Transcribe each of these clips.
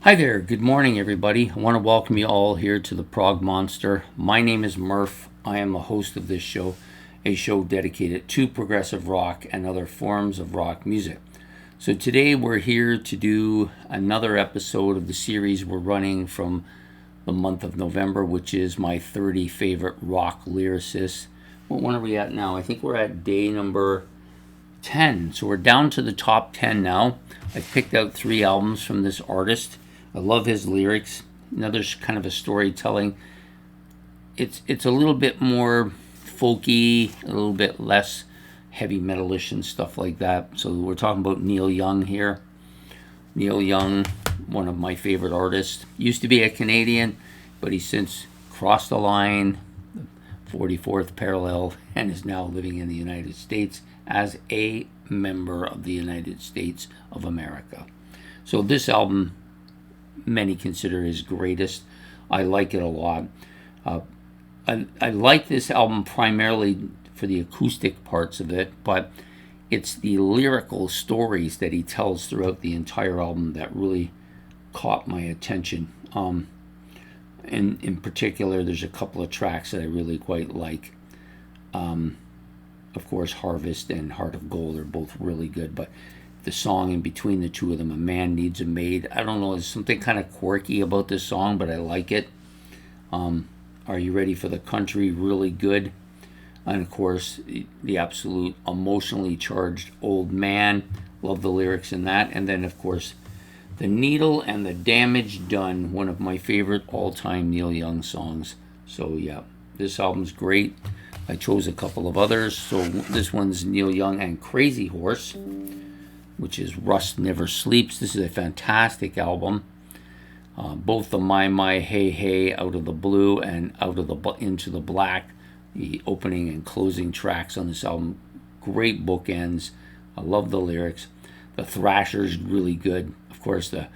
Hi there, good morning everybody. I want to welcome you all here to the Prog Monster. My name is Murph. I am a host of this show, a show dedicated to progressive rock and other forms of rock music. So today we're here to do another episode of the series we're running from the month of November, which is my 30 favorite rock lyricists. What one are we at now? I think we're at day number 10. So we're down to the top 10 now. I picked out 3 albums from this artist. I love his lyrics. Another kind of a storytelling. It's a little bit more folky, a little bit less heavy metalish and stuff like that. So we're talking about Neil Young here. Neil Young, one of my favorite artists. Used to be a Canadian, but he's since crossed the line, the 44th parallel, and is now living in the United States as a member of the United States of America. So this album, many consider his greatest. I like it a lot. I like this album primarily for the acoustic parts of it, but it's the lyrical stories that he tells throughout the entire album that really caught my attention. In particular, there's a couple of tracks that I really quite like. Of course, Harvest and Heart of Gold are both really good, but the song in between the two of them, A Man Needs a Maid, I don't know, there's something kind of quirky about this song, but I like it. Are You Ready for the Country? Really good. And of course, the absolute emotionally charged Old Man. Love the lyrics in that. And then, of course, The Needle and the Damage Done, one of my favorite all-time Neil Young songs. So yeah, this album's great. I chose a couple of others. So this one's Neil Young and Crazy Horse, which is Rust Never Sleeps. This is a fantastic album. Both the My, Hey, Hey, Out of the Blue and Into the Black, the opening and closing tracks on this album, great bookends. I love the lyrics. The Thrasher's really good. Of course, the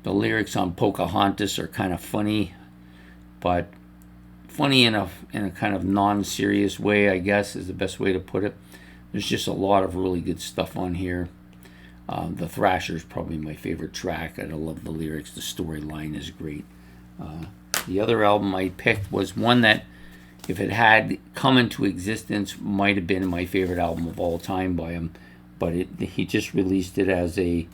lyrics on Pocahontas are kind of funny, but funny in a kind of non-serious way, I guess, is the best way to put it. There's just a lot of really good stuff on here. The Thrasher is probably my favorite track, and I love the lyrics. The storyline is great. The other album I picked was one that, if it had come into existence, might have been my favorite album of all time by him, but he just released it as a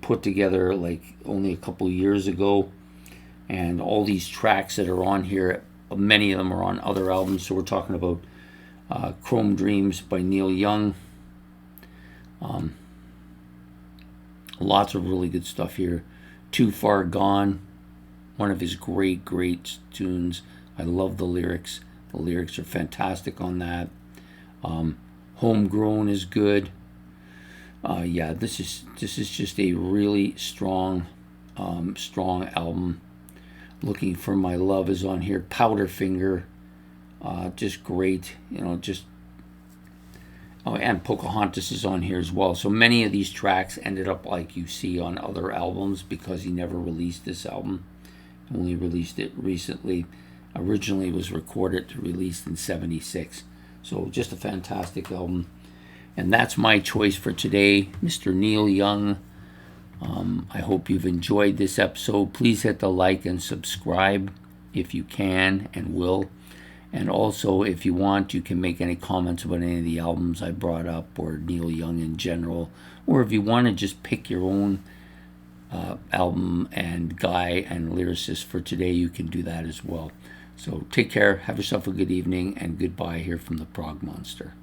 put together like only a couple years ago, and all these tracks that are on here, many of them are on other albums. So we're talking about Chrome Dreams by Neil Young. Lots of really good stuff here. Too Far Gone, one of his great tunes. I love the lyrics. The lyrics are fantastic on that. Homegrown is good. Yeah, this is just a really strong album. Looking for My Love is on here. Powderfinger, just great. And Pocahontas is on here as well. So many of these tracks ended up like you see on other albums because he never released this album. He only released it recently. Originally was recorded to release in '76. So just a fantastic album. And that's my choice for today, Mr. Neil Young. I hope you've enjoyed this episode. Please hit the like and subscribe if you can and will. And also, if you want, you can make any comments about any of the albums I brought up or Neil Young in general. Or if you want to just pick your own album and guy and lyricist for today, you can do that as well. So take care, have yourself a good evening, and goodbye here from the Prog Monster.